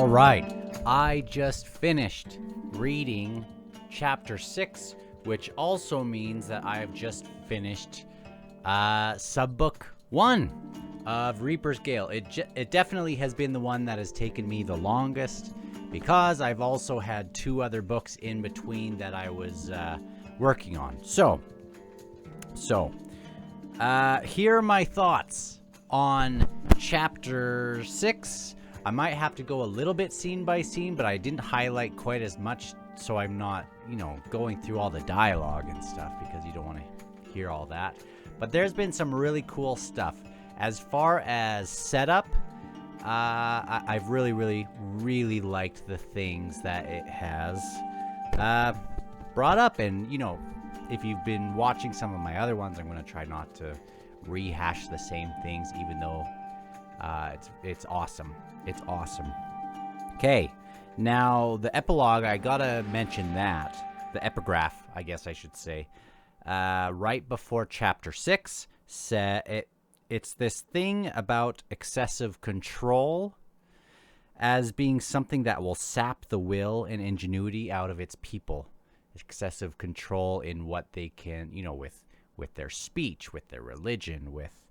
All right, I just finished reading Chapter 6, which also means that I have just finished Subbook 1 of Reapers Gale. It definitely has been the one that has taken me the longest because I've also had two other books in between that I was working on. So here are my thoughts on Chapter 6. I might have to go a little bit scene by scene, but I didn't highlight quite as much, so I'm not, going through all the dialogue and stuff because you don't want to hear all that. But there's been some really cool stuff. As far as setup, I've really liked the things that it has brought up. And, if you've been watching some of my other ones, I'm going to try not to rehash the same things, even though it's awesome. It's awesome. Okay, now the epilogue, I gotta mention that. The epigraph, I guess I should say. Right before Chapter 6, it's this thing about excessive control as being something that will sap the will and ingenuity out of its people. Excessive control in what they can, with their speech, with their religion, with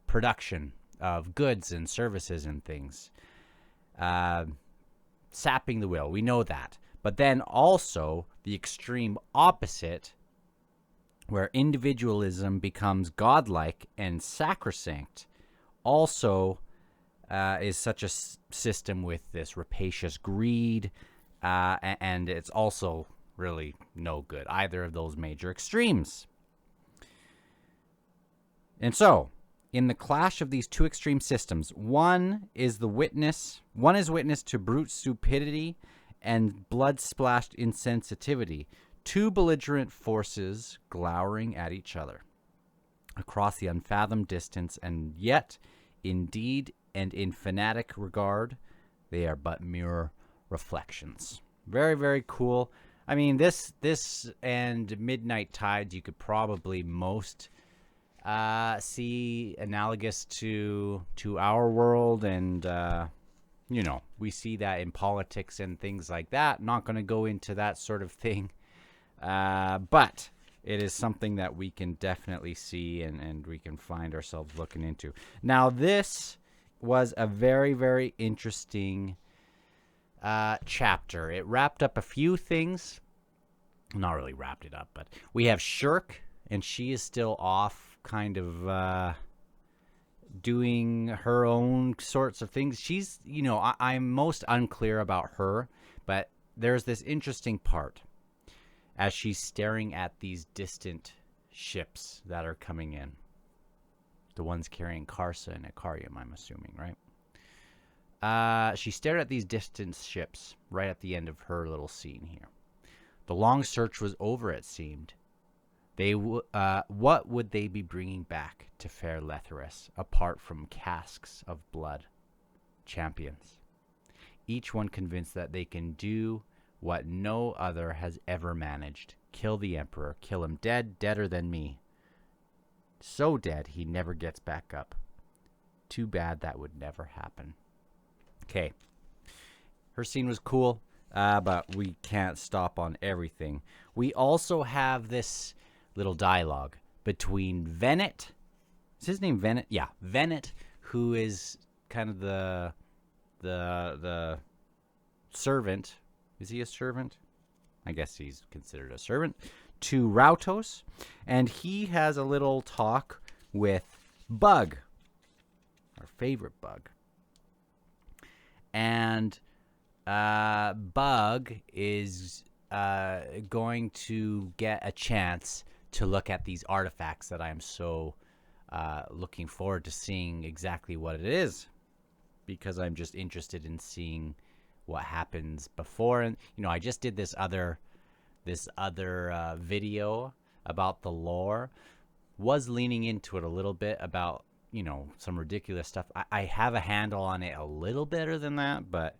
production of goods and services and things. Sapping the will, we know that. But then also the extreme opposite, where individualism becomes godlike and sacrosanct, also is such a system with this rapacious greed, and it's also really no good, either of those major extremes. And so, in the clash of these two extreme systems, one is witness to brute stupidity and blood-splashed insensitivity, two belligerent forces glowering at each other across the unfathomed distance, and yet, indeed and in fanatic regard, they are but mere reflections. Very, very cool. I mean, this and Midnight Tides, you could probably most see analogous to our world, and we see that in politics and things like that. Not going to go into that sort of thing, but it is something that we can definitely see and we can find ourselves looking into. Now, this was a very, very interesting chapter. It wrapped up a few things. Not really wrapped it up, but we have Shirk, and she is still off kind of doing her own sorts of things. She's, I'm most unclear about her, but there's this interesting part as she's staring at these distant ships that are coming in. The ones carrying Karsa and Ikarium, I'm assuming, right? She stared at these distant ships right at the end of her little scene here. The long search was over, it seemed. What would they be bringing back to fair Letherus, apart from casks of blood? Champions. Each one convinced that they can do what no other has ever managed. Kill the Emperor. Kill him dead, deader than me. So dead, he never gets back up. Too bad that would never happen. Okay. Her scene was cool, but we can't stop on everything. We also have this little dialogue between Venet. Is his name Venet? Yeah, Venet, who is kind of the servant. Is he a servant? I guess he's considered a servant to Rautos, and he has a little talk with Bug, our favorite Bug. And Bug is going to get a chance to look at these artifacts that I'm so looking forward to seeing exactly what it is, because I'm just interested in seeing what happens before. And I just did this other video about the lore, was leaning into it a little bit about some ridiculous stuff. I have a handle on it a little better than that, but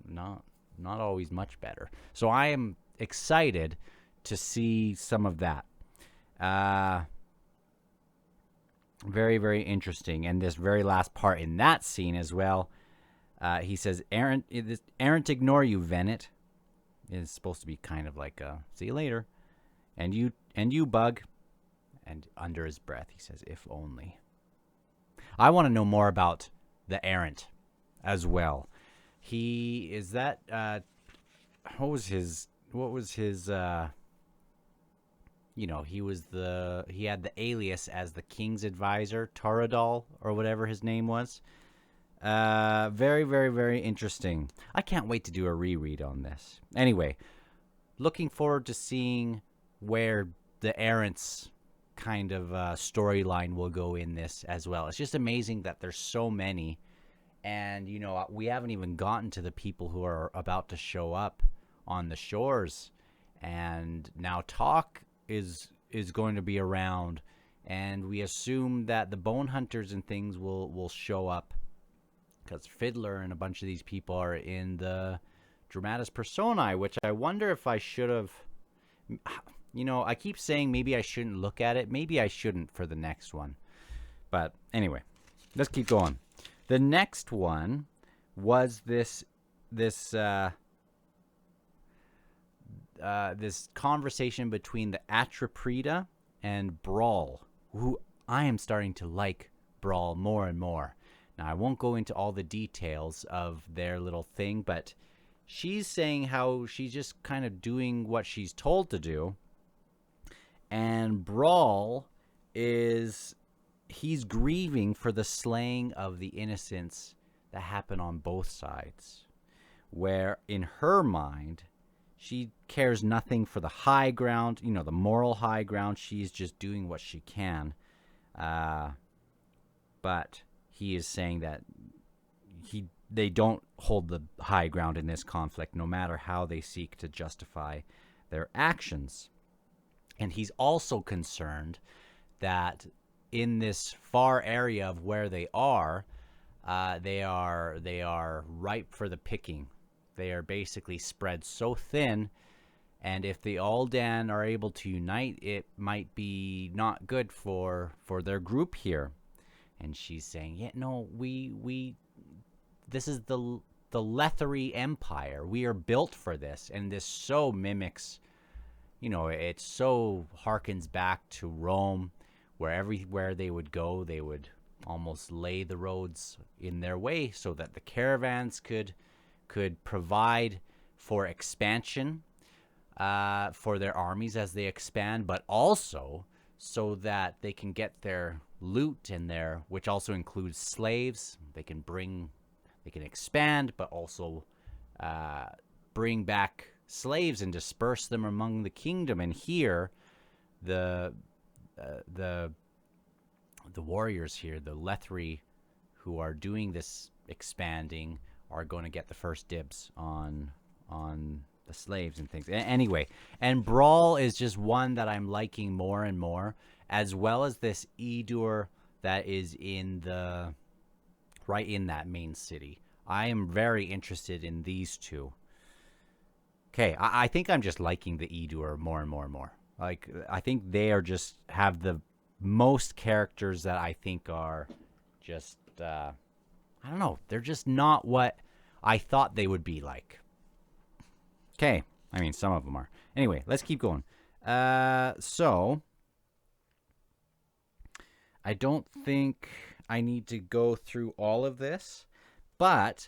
not always much better. So I am excited to see some of that. Very, very interesting. And this very last part in that scene as well, he says, "Aren't ignore you, Venet." It's supposed to be kind of like a "see you later," and you, Bug. And under his breath, he says, "If only." I want to know more about the Errant as well. He is that. What was his? He had the alias as the king's advisor, Toradol, or whatever his name was. Very, very, very interesting. I can't wait to do a reread on this. Anyway, looking forward to seeing where the Errant's kind of storyline will go in this as well. It's just amazing that there's so many, and we haven't even gotten to the people who are about to show up on the shores, and now Talk is going to be around, and we assume that the bone hunters and things will show up, because Fiddler and a bunch of these people are in the Dramatis Personae, which I wonder if I should have. I keep saying maybe I shouldn't look at it. Maybe I shouldn't for the next one. But anyway, let's keep going. The next one was this conversation between the Atraprida and Brawl, who I am starting to like Brawl more and more. Now, I won't go into all the details of their little thing, but she's saying how she's just kind of doing what she's told to do. And Brawl he's grieving for the slaying of the innocents that happen on both sides, where in her mind, she cares nothing for the high ground, the moral high ground. She's just doing what she can. But he is saying that they don't hold the high ground in this conflict, no matter how they seek to justify their actions. And he's also concerned that in this far area of where they are ripe for the picking. They are basically spread so thin, and if the Aldan are able to unite, it might be not good for their group here. And she's saying, this is the Lethery Empire. We are built for this, and this so mimics. It so harkens back to Rome, where everywhere they would go, they would almost lay the roads in their way so that the caravans could provide for expansion for their armies as they expand, but also so that they can get their loot in there, which also includes slaves. They can expand, but also bring back slaves and disperse them among the kingdom. And here, the warriors here, the Lethery, who are doing this expanding, are going to get the first dibs on the slaves and things. Anyway, and Brawl is just one that I'm liking more and more, as well as this Edur that is right in that main city. I am very interested in these two. Okay, I think I'm just liking the Edur more and more and more. Like, I think they are just have the most characters that I think are just, I don't know, they're just not what I thought they would be like. Okay, I mean, some of them are. Anyway, let's keep going. So, I don't think I need to go through all of this, but,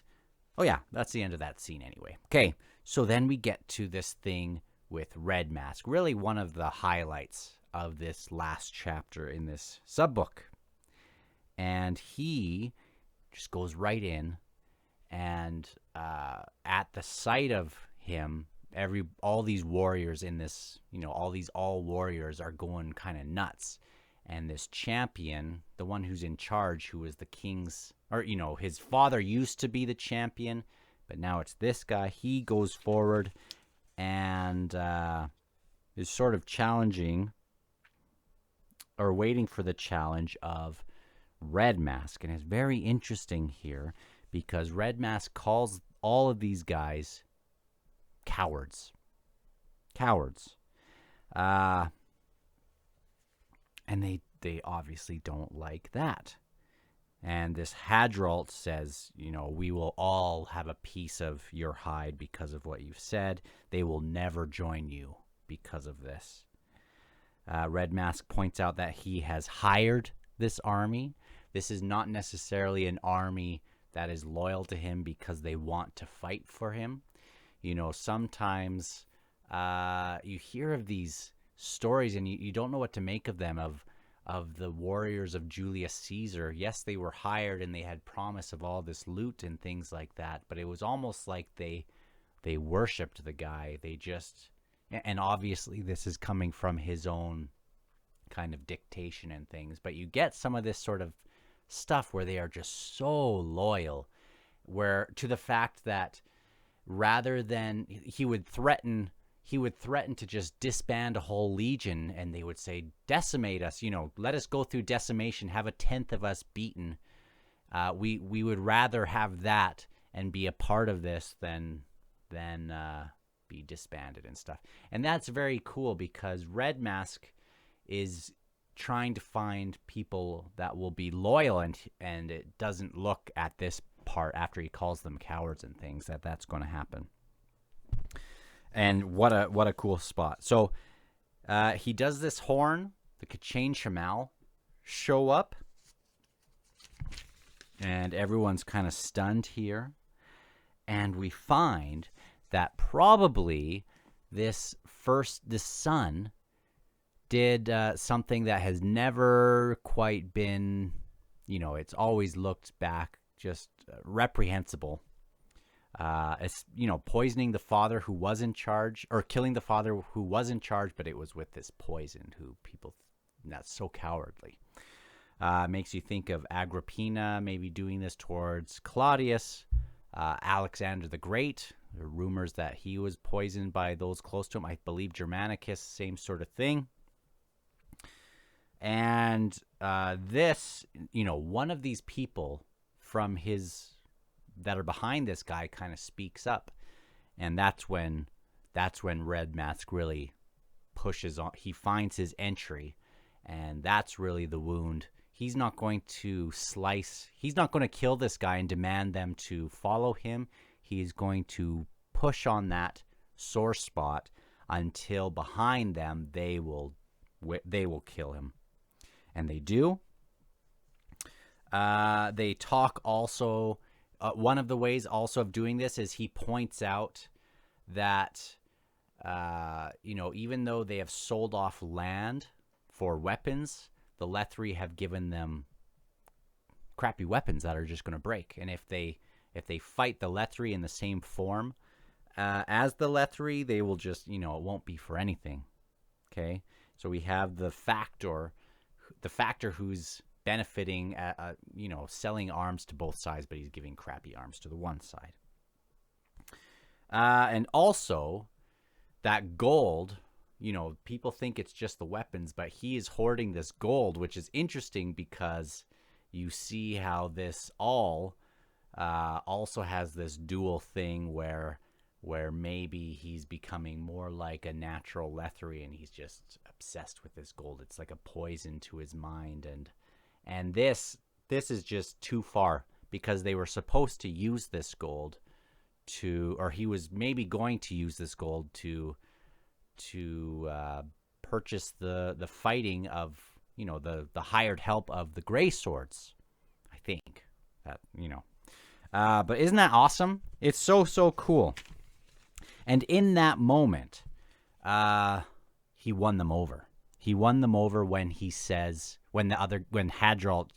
oh yeah, that's the end of that scene anyway. Okay, so then we get to this thing with Red Mask, really one of the highlights of this last chapter in this subbook. And he just goes right in, and at the sight of him, all these warriors in this, all these all warriors are going kind of nuts. And this champion, the one who's in charge, who is the king's, or, his father used to be the champion, but now it's this guy. He goes forward and is sort of challenging or waiting for the challenge of Red Mask. And it's very interesting here because Red Mask calls all of these guys cowards. And they obviously don't like that. And this Hadralt says, we will all have a piece of your hide because of what you've said. They will never join you because of this. Red Mask points out that he has hired this army. This is not necessarily an army that is loyal to him because they want to fight for him. Sometimes you hear of these stories and you don't know what to make of them, of the warriors of Julius Caesar. Yes, they were hired and they had promise of all this loot and things like that, but it was almost like they worshipped the guy. And obviously this is coming from his own kind of dictation and things, but you get some of this sort of stuff where they are just so loyal, where to the fact that rather than he would threaten to just disband a whole legion, and they would say, decimate us, let us go through decimation, have a tenth of us beaten. We would rather have that and be a part of this than be disbanded and stuff. And that's very cool because Red Mask is trying to find people that will be loyal, and it doesn't look at this part after he calls them cowards and things that's going to happen. And what a cool spot. So he does this horn. The Kachane Shamal show up, and everyone's kind of stunned here. And we find that probably this son did something that has never quite been, it's always looked back just reprehensible. It's, poisoning the father who was in charge, or killing the father who was in charge, but it was with this poison that's so cowardly. Makes you think of Agrippina maybe doing this towards Claudius, Alexander the Great. There are rumors that he was poisoned by those close to him. I believe Germanicus, same sort of thing. And this, one of these people from that are behind this guy kind of speaks up, and that's when Red Mask really pushes on. He finds his entry, and that's really the wound. He's not going to kill this guy and demand them to follow him. He's going to push on that sore spot until behind them they will kill him. And they do. They talk also. One of the ways also of doing this is he points out that, even though they have sold off land for weapons, the Lethri have given them crappy weapons that are just going to break. And if they fight the Lethri in the same form as the Lethri, they will just, it won't be for anything. Okay, so we have the factor who's benefiting at, selling arms to both sides, but he's giving crappy arms to the one side. And also that gold, people think it's just the weapons, but he is hoarding this gold, which is interesting because you see how this also has this dual thing where maybe he's becoming more like a natural Lethri and he's just obsessed with this gold. It's like a poison to his mind, and this is just too far, because they were supposed to use this gold or he was maybe going to use this gold to purchase the fighting of, the hired help of the Gray Swords, I think. But isn't that awesome? It's so cool. And in that moment, he won them over. He won them over when he says, when Hadralt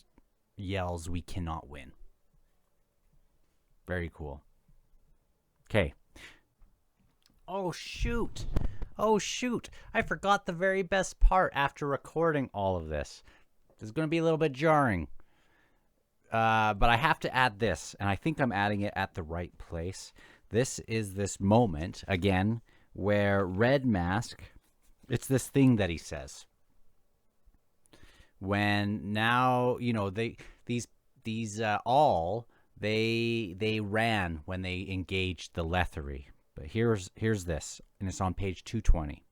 yells, "We cannot win." Very cool. Okay. Oh, shoot. I forgot the very best part after recording all of this. This is going to be a little bit jarring. But I have to add this, and I think I'm adding it at the right place. This is this moment, again, where Red Mask, it's this thing that he says. When now, they ran when they engaged the Lethri. But here's this, and it's on page 220.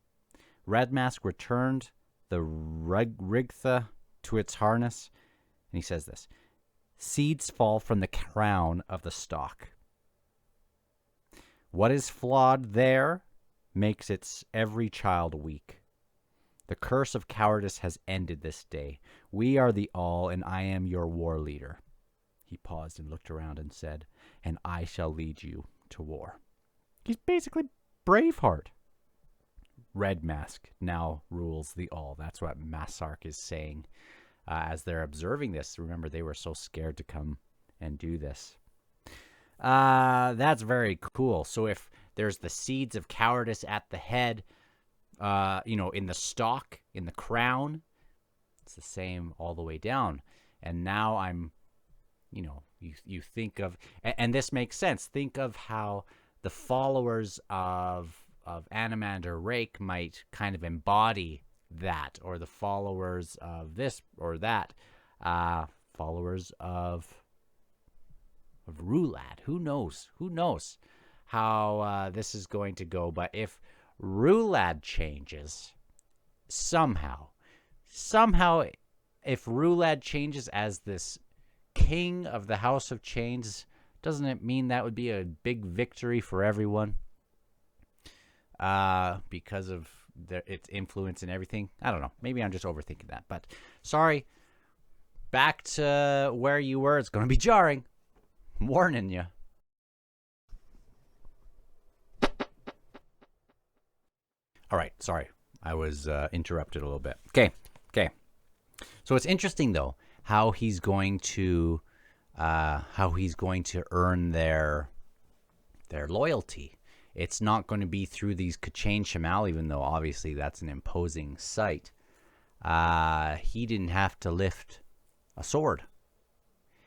Red Mask returned the Rigtha to its harness. And he says this: seeds fall from the crown of the stalk. What is flawed there makes its every child weak. The curse of cowardice has ended this day. We are the all, and I am your war leader. He paused and looked around and said, and I shall lead you to war. He's basically Braveheart. Red Mask now rules the all. That's what Massark is saying as they're observing this. Remember, they were so scared to come and do this. That's very cool. So if there's the seeds of cowardice at the head, in the stalk, in the crown, it's the same all the way down. And now I'm, you think of, and this makes sense. Think of how the followers of Animander Rake might kind of embody that, or the followers of this or that, followers of Rulad. Who knows how this is going to go? But if Rulad changes somehow, if Rulad changes as this king of the House of Chains, doesn't it mean that would be a big victory for everyone? Because of its influence and everything. I don't know. Maybe I'm just overthinking that. But sorry. Back to where you were. It's going to be jarring. I'm warning you. All right. Sorry. I was interrupted a little bit. Okay. So it's interesting, though, how he's going to earn their loyalty. It's not going to be through these Ch.6 Shamal, even though obviously that's an imposing sight. He didn't have to lift a sword.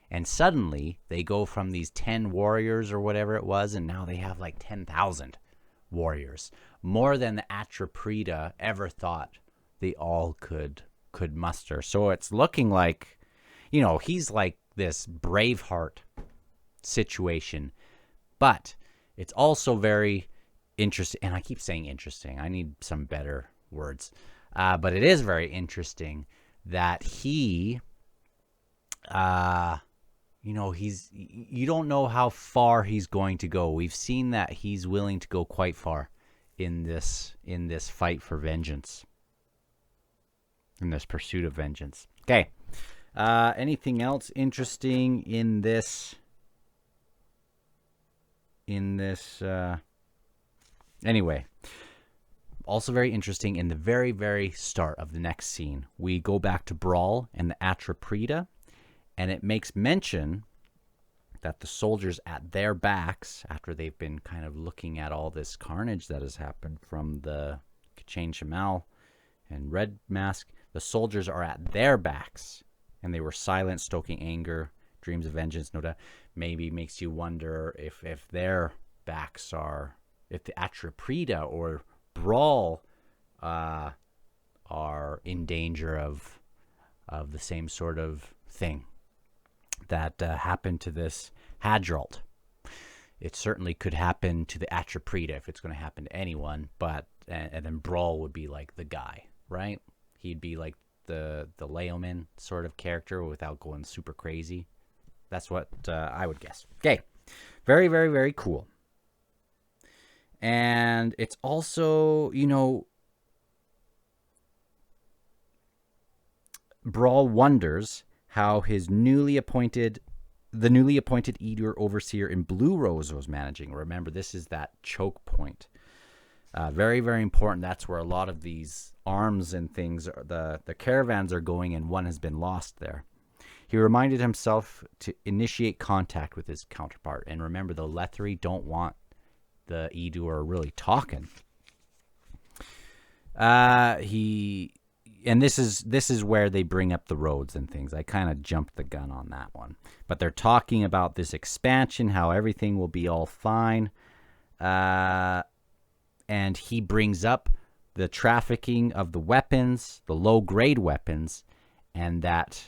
And suddenly they go from these 10 warriors or whatever it was, and now they have like 10,000 warriors. More than the Atraprida ever thought they all could muster. So it's looking like, he's like this Braveheart situation. But it's also very interesting, and I keep saying interesting. I need some better words. But it is very interesting that he, you don't know how far he's going to go. We've seen that he's willing to go quite far in this fight for vengeance, in this pursuit of vengeance. Okay. Anything else interesting in this? Anyway, also very interesting, in the very, very start of the next scene, we go back to Brawl and the Atraprida, and it makes mention that the soldiers at their backs, after they've been kind of looking at all this carnage that has happened from the Ch.6 Shamal and Red Mask, the soldiers are at their backs, and they were silent, stoking anger, dreams of vengeance, no doubt. Maybe makes you wonder if their backs are, if the Atraprida or Brawl are in danger of the same sort of thing that happened to this Hadralt. It certainly could happen to the Atraprida if it's going to happen to anyone, but and then Brawl would be like the guy, right? He'd be like the Leoman sort of character without going super crazy. That's what I would guess. Okay. Very, very, very cool. And it's also, Brawl wonders how the newly appointed Edur Overseer in Blue Rose was managing. Remember, this is that choke point. Very, very important. That's where a lot of these arms and things, the caravans are going, and one has been lost there. He reminded himself to initiate contact with his counterpart. And remember, the Lethri don't want the Edur really talking. And this is where they bring up the roads and things. I kind of jumped the gun on that one. But they're talking about this expansion, how everything will be all fine. And he brings up the trafficking of the weapons, the low-grade weapons, and that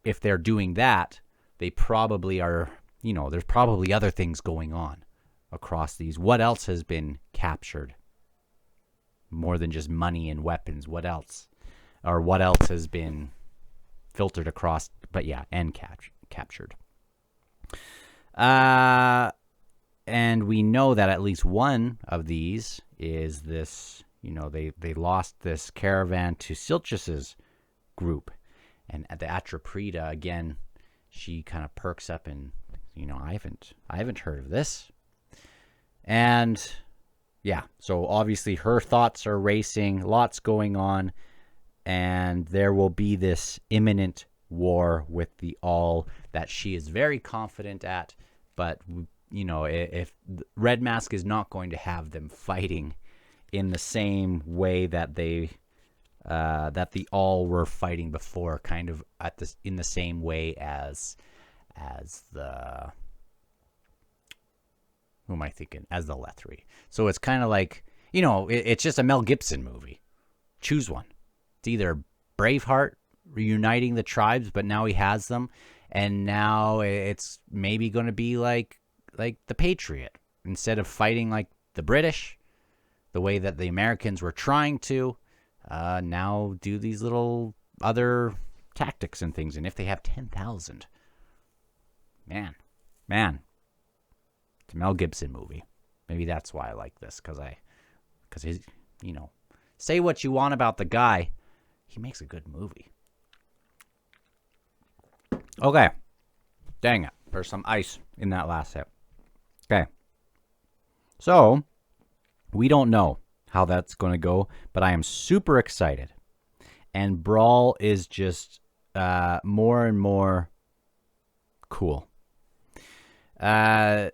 if they're doing that, they probably are, there's probably other things going on across these. What else has been captured? More than just money and weapons. What else? or what else has been filtered across, but yeah, and captured. And we know that at least one of these is this, they lost this caravan to Ch.6's group. And at the Atraprida, again, she kind of perks up and, I haven't heard of this. And yeah, so obviously her thoughts are racing, lots going on, and there will be this imminent war with the All that she is very confident at, but if Red Mask is not going to have them fighting in the same way that that the All were fighting before, kind of in the same way as the, who am I thinking? As the Lethri. So it's kind of like, it's just a Mel Gibson movie. Choose one. It's either Braveheart reuniting the tribes, but now he has them, and now it's maybe going to be like the Patriot. Instead of fighting like the British, the way that the Americans were trying to, now do these little other tactics and things. And if they have 10,000, man, it's a Mel Gibson movie. Maybe that's why I like this, because he's, say what you want about the guy, he makes a good movie. Okay. Dang it. There's some ice in that last hit. Okay. So, we don't know how that's going to go, but I am super excited. And Brawl is just more and more cool. The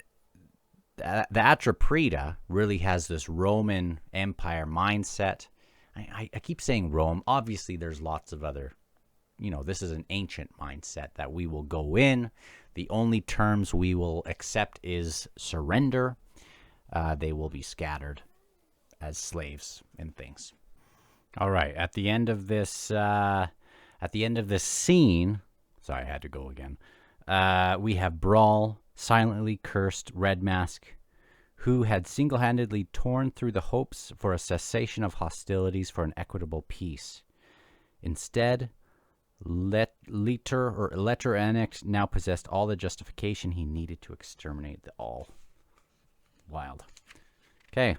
Atraprida really has this Roman Empire mindset. I keep saying Rome. Obviously, there's lots of other, this is an ancient mindset that we will go in. The only terms we will accept is surrender. They will be scattered as slaves and things. All right. At the end of this scene, sorry, I had to go again. We have Brawl, silently cursed Red Mask, who had single-handedly torn through the hopes for a cessation of hostilities for an equitable peace. Instead, Letter Annex now possessed all the justification he needed to exterminate the All. Wild. Okay.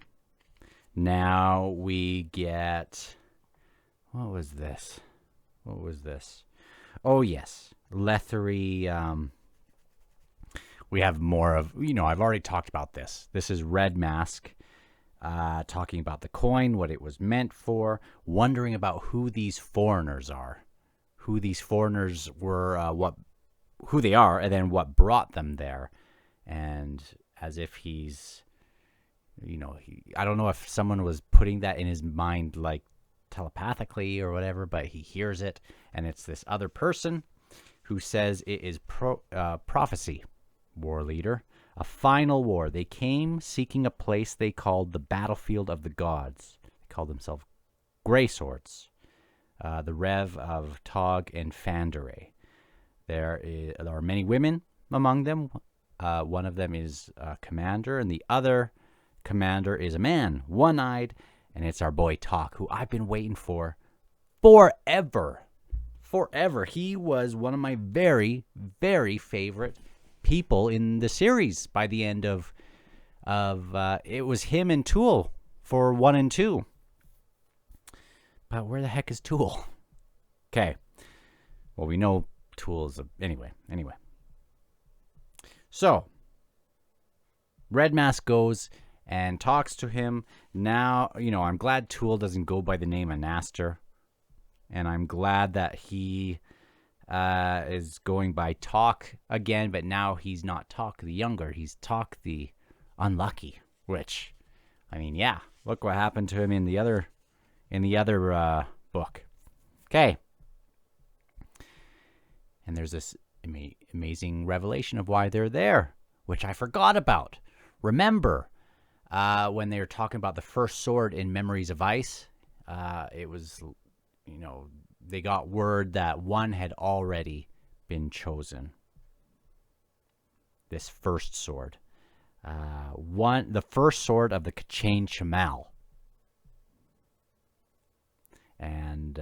Now we get... What was this? Oh, yes. Lethery... we have more of, I've already talked about this. This is Red Mask talking about the coin, what it was meant for, wondering about who these foreigners are, who these foreigners were, who they are, and then what brought them there. And as if he's, I don't know if someone was putting that in his mind, like telepathically or whatever, but he hears it, and it's this other person who says it is prophecy. War leader, a final war. They came seeking a place they called the battlefield of the gods. They called themselves Grey Swords, the Rev of Tog and Fandere. There are many women among them. One of them is a commander, and the other commander is a man, one-eyed, and it's our boy Tok, who I've been waiting for forever. He was one of my very, very favorite people in the series by the end of it was him and Tool for 1 and 2. But where the heck is Tool? Okay. Well, we know Tool is anyway. So, Red Mask goes and talks to him. Now, I'm glad Tool doesn't go by the name of Naster. And I'm glad that he is going by Tok again, but now he's not Tok the Younger. He's Tok the Unlucky, which, yeah, look what happened to him in the other book. Okay. And there's this amazing revelation of why they're there, which I forgot about. Remember, when they were talking about the first sword in Memories of Ice, it was, they got word that one had already been chosen. This first sword. The first sword of the K'chain Shamal. And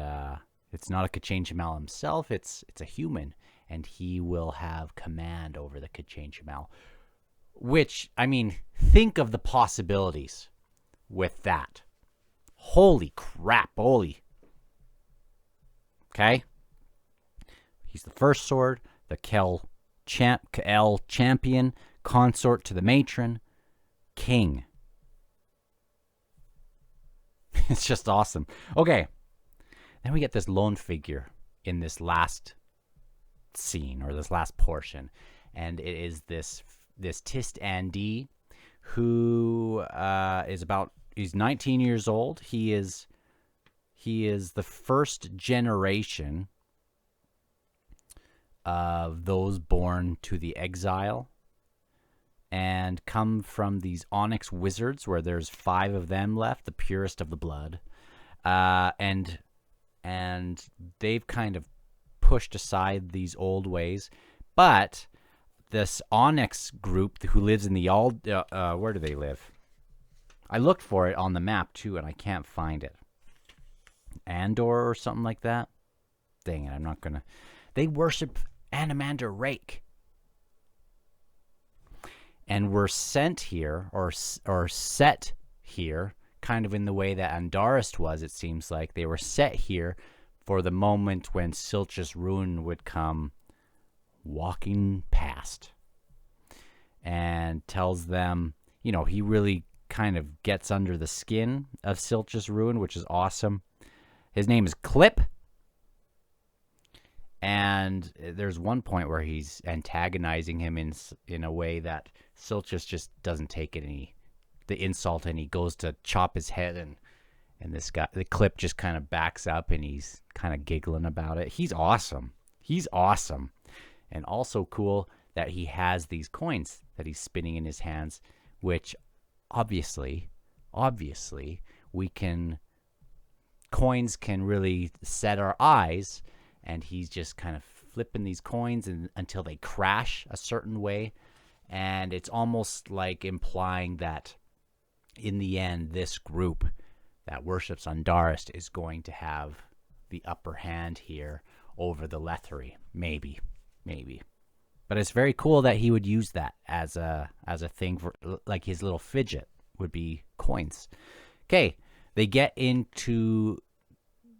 It's not a Ch.6 himself, it's a human, and he will have command over the Ch.6. Which, I mean, think of the possibilities with that. Holy crap, holy. Okay? He's the first sword, the Kel champion, consort to the matron, king. It's just awesome. Okay. Then we get this lone figure in this last scene, or this last portion. And it is this Tist Andi, who he's 19 years old. He is the first generation of those born to the exile and come from these onyx wizards, where there's 5 of them left, the purest of the blood. And they've kind of pushed aside these old ways. But this onyx group who lives in the where do they live? I looked for it on the map too, and I can't find it. Andor or something like that. Dang it, I'm not gonna. They worship Anamander Rake, and were sent here, or set here, kind of in the way that Andarist was. It seems like they were set here for the moment when Ch.6 Ruin would come walking past, and tells them, you know, he really kind of gets under the skin of Ch.6 Ruin, which is awesome. His name is Clip. And there's one point where he's antagonizing him in a way that Ch.6 just doesn't take the insult, and he goes to chop his head, and this guy, the Clip, just kind of backs up, and he's kind of giggling about it. He's awesome. He's awesome. And also cool that he has these coins that he's spinning in his hands, which obviously coins can really set our eyes. And he's just kind of flipping these coins until they crash a certain way. And it's almost like implying that in the end, this group that worships Andarist is going to have the upper hand here over the Lethari. Maybe. But it's very cool that he would use that as a thing for, like, his little fidget would be coins. Okay, they get into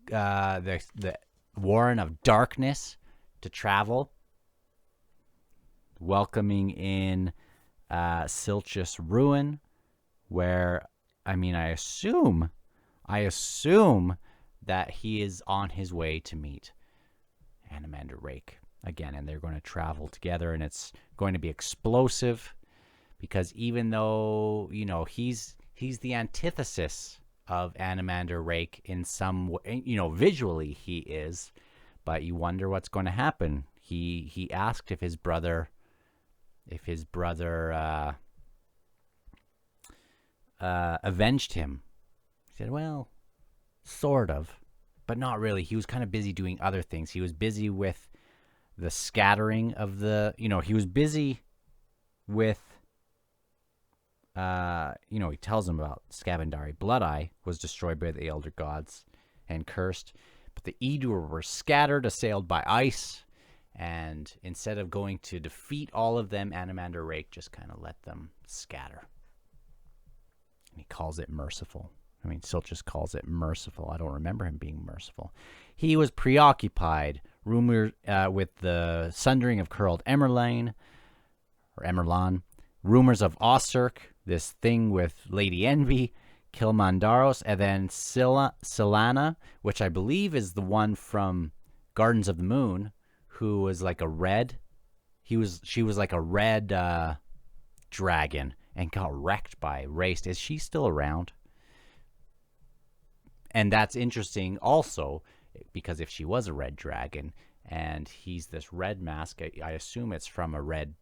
the Warren of Darkness to travel, welcoming in Ch.6 Ruin, where, I mean, I assume that he is on his way to meet Anamander Rake again, and they're going to travel together, and it's going to be explosive, because even though, you know, he's the antithesis of Anamander Rake in some way, you know, visually he is, but you wonder what's going to happen. He asked if his brother avenged him. He said, well, sort of, but not really. He was kind of busy doing other things. He was busy with the scattering of the, you know, he was busy with, you know, he tells him about Scavendari. Blood-Eye was destroyed by the Elder Gods and cursed, but the Edur were scattered, assailed by ice, and instead of going to defeat all of them, Anamander Rake just kind of let them scatter. And he calls it merciful. I mean, Ch.6 calls it merciful. I don't remember him being merciful. He was preoccupied, with the sundering of curled Emerlan, rumors of Osirk, this thing with Lady Envy, Kilmandaros, and then Silana, which I believe is the one from Gardens of the Moon, who was like a red. She was like a red dragon and got wrecked by Race. Is she still around? And that's interesting also, because if she was a red dragon and he's this red mask, I assume it's from a red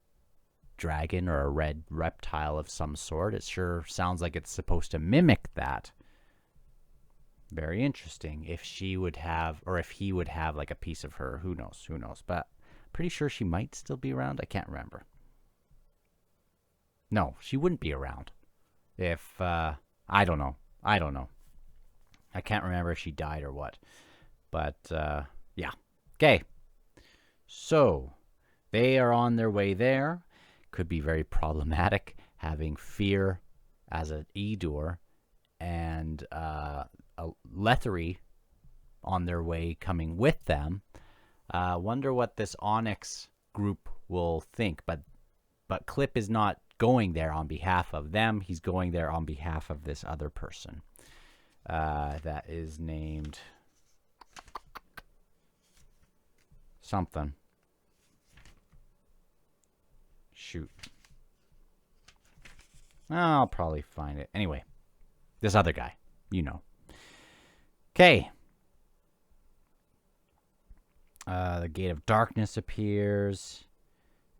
dragon or a red reptile of some sort. It sure sounds like it's supposed to mimic that. Very interesting. If she would have, or if he would have, like, a piece of her. Who knows? But pretty sure she might still be around. I can't remember. No, she wouldn't be around. I don't know. I can't remember if she died or what. But yeah. Okay. So they are on their way there. Could be very problematic having fear as an Edur and a Lethery on their way coming with them. Wonder what this Onyx group will think. But Clip is not going there on behalf of them. He's going there on behalf of this other person that is named something. Shoot. I'll probably find it. Anyway, this other guy, you know. Okay. The Gate of Darkness appears.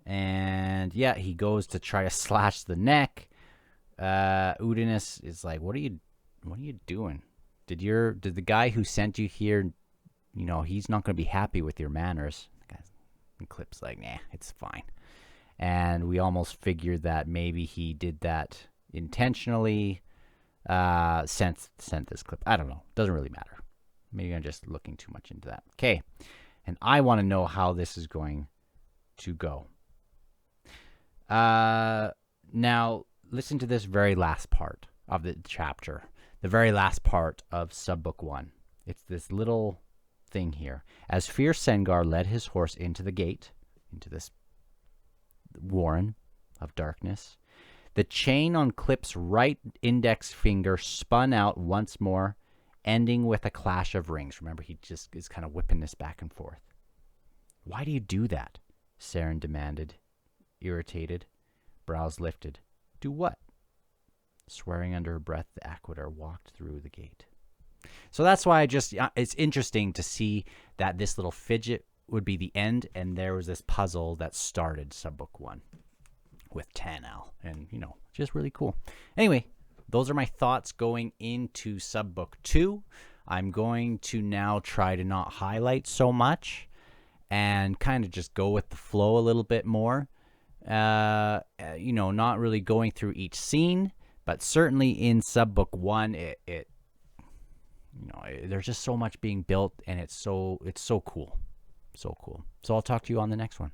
And yeah, he goes to try to slash the neck. Udinus is like, what are you doing? Did the guy who sent you here, you know, he's not going to be happy with your manners. And Clip's like, nah, it's fine. And we almost figured that maybe he did that intentionally. Sent this Clip. I don't know. Doesn't really matter. Maybe I'm just looking too much into that. Okay. And I want to know how this is going to go. Now, listen to this very last part of the chapter. The very last part of Subbook 1. It's this little thing here. As fierce Sengar led his horse into the gate, into this warren of darkness, the chain on Clip's right index finger spun out once more, ending with a clash of rings. Remember, he just is kind of whipping this back and forth. Why do you do that? Saren demanded, irritated, brows lifted. Do what? Swearing under her breath, the Aquatar walked through the gate. So that's why it's interesting to see that this little fidget would be the end, and there was this puzzle that started Subbook 1 with Tanal, and, you know, just really cool. Anyway, those are my thoughts going into Subbook 2. I'm going to now try to not highlight so much and kind of just go with the flow a little bit more. You know, not really going through each scene, but certainly in Subbook 1, it you know, there's just so much being built, and it's so cool. So cool. So I'll talk to you on the next one.